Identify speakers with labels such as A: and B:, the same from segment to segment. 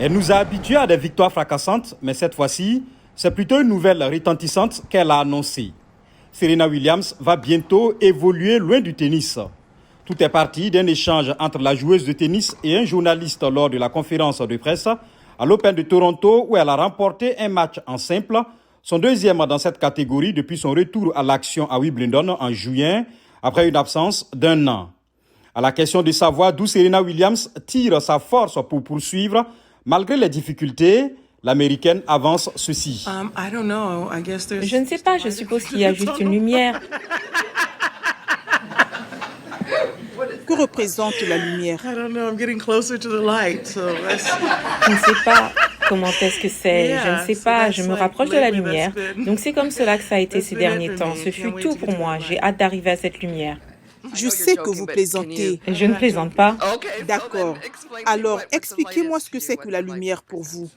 A: Elle nous a habitués à des victoires fracassantes, mais cette fois-ci, c'est plutôt une nouvelle retentissante qu'elle a annoncée. Serena Williams va bientôt évoluer loin du tennis. Tout est parti d'un échange entre la joueuse de tennis et un journaliste lors de la conférence de presse à l'Open de Toronto où elle a remporté un match en simple, son deuxième dans cette catégorie depuis son retour à l'action à Wimbledon en juillet, après une absence d'1 an. À la question de savoir d'où Serena Williams tire sa force pour poursuivre, malgré les difficultés, l'Américaine avance ceci.
B: Je ne sais pas, je suppose qu'il y a juste une lumière.
C: Que représente la lumière?
B: Je ne sais pas comment est-ce que c'est, je ne sais pas, je me rapproche de la lumière. Donc c'est comme cela que ça a été ces derniers temps. Ce fut tout pour moi, j'ai hâte d'arriver à cette lumière.
C: Je sais que vous plaisantez.
B: Je ne plaisante pas.
C: D'accord. Alors, expliquez-moi ce que c'est que la lumière pour vous.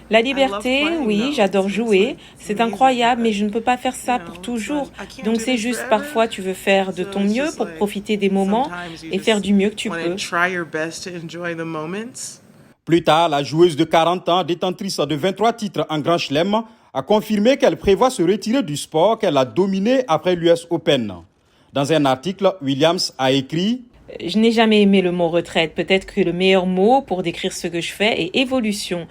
B: La liberté, oui, j'adore jouer, c'est incroyable, mais je ne peux pas faire ça pour toujours. Donc c'est juste parfois tu veux faire de ton mieux pour profiter des moments et faire du mieux que tu peux.
A: Plus tard, la joueuse de 40 ans, détentrice de 23 titres en Grand Chelem, a confirmé qu'elle prévoit se retirer du sport qu'elle a dominé après l'US Open. Dans un article, Williams a écrit «
B: Je n'ai jamais aimé le mot retraite. Peut-être que le meilleur mot pour décrire ce que je fais est évolution.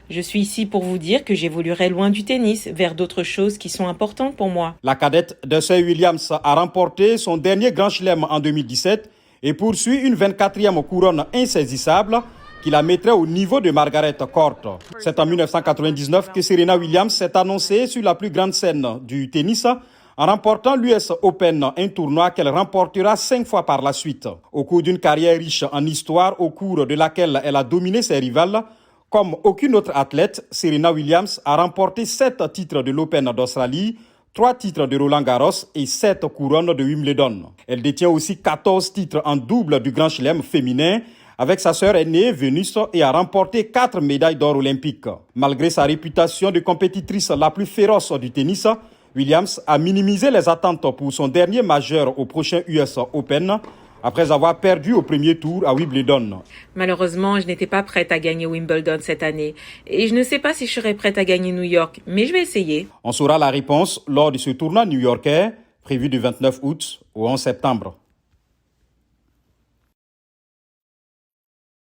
B: Je suis ici pour vous dire que j'évoluerai loin du tennis, vers d'autres choses qui sont importantes pour moi. »
A: La cadette Dusty Williams a remporté son dernier Grand Chelem en 2017 et poursuit une 24e couronne insaisissable qui la mettrait au niveau de Margaret Court. C'est en 1999 que Serena Williams s'est annoncée sur la plus grande scène du tennis en remportant l'US Open, un tournoi qu'elle remportera 5 fois par la suite. Au cours d'une carrière riche en histoire, au cours de laquelle elle a dominé ses rivales, comme aucune autre athlète, Serena Williams a remporté 7 titres de l'Open d'Australie, 3 titres de Roland Garros et 7 couronnes de Wimbledon. Elle détient aussi 14 titres en double du Grand Chelem féminin avec sa sœur aînée Venus et a remporté 4 médailles d'or olympiques. Malgré sa réputation de compétitrice la plus féroce du tennis, Williams a minimisé les attentes pour son dernier majeur au prochain US Open après avoir perdu au premier tour à Wimbledon.
B: Malheureusement, je n'étais pas prête à gagner Wimbledon cette année. Et je ne sais pas si je serai prête à gagner New York, mais je vais essayer.
A: On saura la réponse lors de ce tournoi new-yorkais prévu du 29 août au 11 septembre.